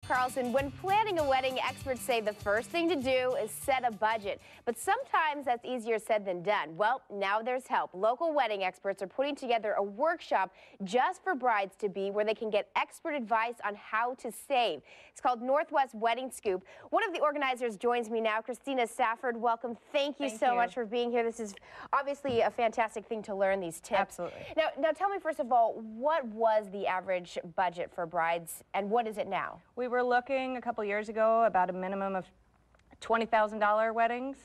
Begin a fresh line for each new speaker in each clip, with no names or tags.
Carlson, when planning a wedding, experts say the first thing to do is set a budget. But sometimes that's easier said than done. Well, now there's help. Local wedding experts are putting together a workshop just for brides-to-be where they can get expert advice on how to save. It's called Northwest Wedding Scoop. One of the organizers joins me now, Christina Stafford. Welcome. Thank you so much for being here. This is obviously a fantastic thing to learn, these tips.
Absolutely.
Now tell me, first of all, what was the average budget for brides and what is it now?
We were looking a couple years ago about a minimum of $20,000 weddings.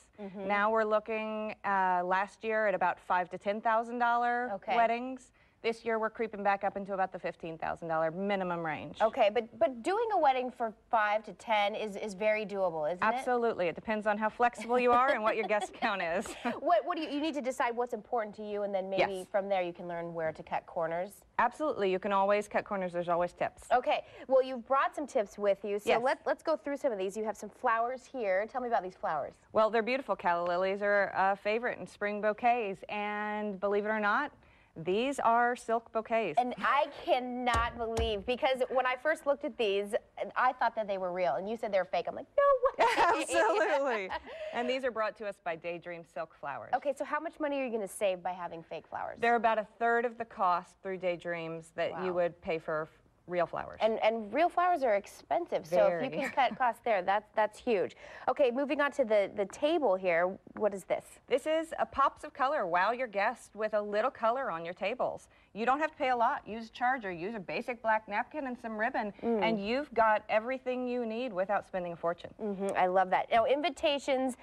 Now we're looking last year at about $5,000 to $10,000 weddings. This year we're creeping back up into about the $15,000 minimum range.
Okay, but doing a wedding for 5 to 10 is very doable, isn't it?
Absolutely. It depends on how flexible you are and what your guest count is.
What do you need to decide what's important to you, and then maybe from there you can learn where to cut corners? Absolutely.
You can always cut corners. There's always tips.
Okay. Well, you've brought some tips with you, so let's go through some of these. You have some flowers here. Tell me about these flowers.
Well, they're beautiful. Calla lilies are a favorite in spring bouquets, and believe it or not, these are silk bouquets.
And I cannot believe, because when I first looked at these, I thought that they were real, and you said they're fake. I'm like, no way.
Absolutely. And these are brought to us by Daydream Silk Flowers.
Okay, so how much money are you going to save by having fake flowers?
They're about a third of the cost through Daydreams that you would pay for real flowers.
And real flowers are expensive, so if you can cut costs there, that's huge. Okay, moving on to the table here, what is this?
This is a pops of color. Wow your guest with a little color on your tables. You don't have to pay a lot. Use a charger, use a basic black napkin and some ribbon, and you've got everything you need without spending a fortune.
I love that. Now, invitations,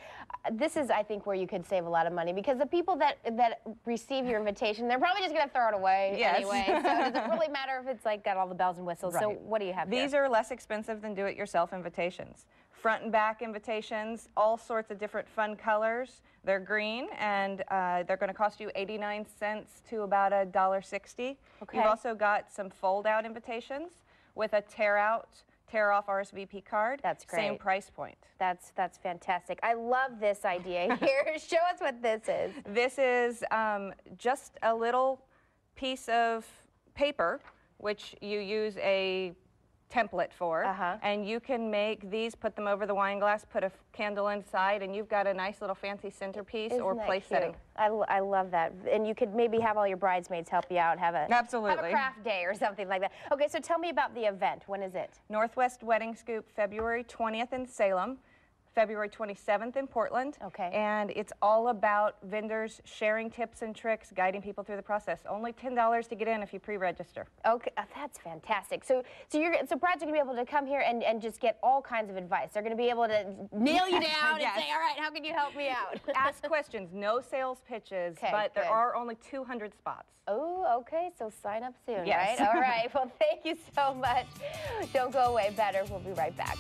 this is, I think, where you could save a lot of money, because the people that receive your invitation, they're probably just going to throw it away anyway, so it doesn't really matter if it's like got all the bells and whistles. So what do you have
These are less expensive than do-it-yourself invitations. Front and back invitations, all sorts of different fun colors. They're green, and they're going to cost you 89 cents to about $1.60. You've also got some fold-out invitations with a tear-off RSVP card.
That's great.
Same price point.
That's fantastic. I love this idea here. Show us what this is.
This is just a little piece of paper which you use a template for, and you can make these, put them over the wine glass, put a candle inside, and you've got a nice little fancy centerpiece or place setting.
I love that. And you could maybe have all your bridesmaids help you out, have a craft day or something like that. Okay, so tell me about the event. When is it?
Northwest Wedding Scoop, February 20th in Salem, February 27th in Portland. And it's all about vendors sharing tips and tricks, guiding people through the process. Only $10 to get in if you pre-register.
Okay, that's fantastic. So brides are going to be able to come here and just get all kinds of advice. They're going to be able to nail you down and say, all right, how can you help me out?
Ask questions, no sales pitches, but there are only 200 spots.
Oh, okay, so sign up soon, right? All right, well, thank you so much. Don't go away, better. We'll be right back.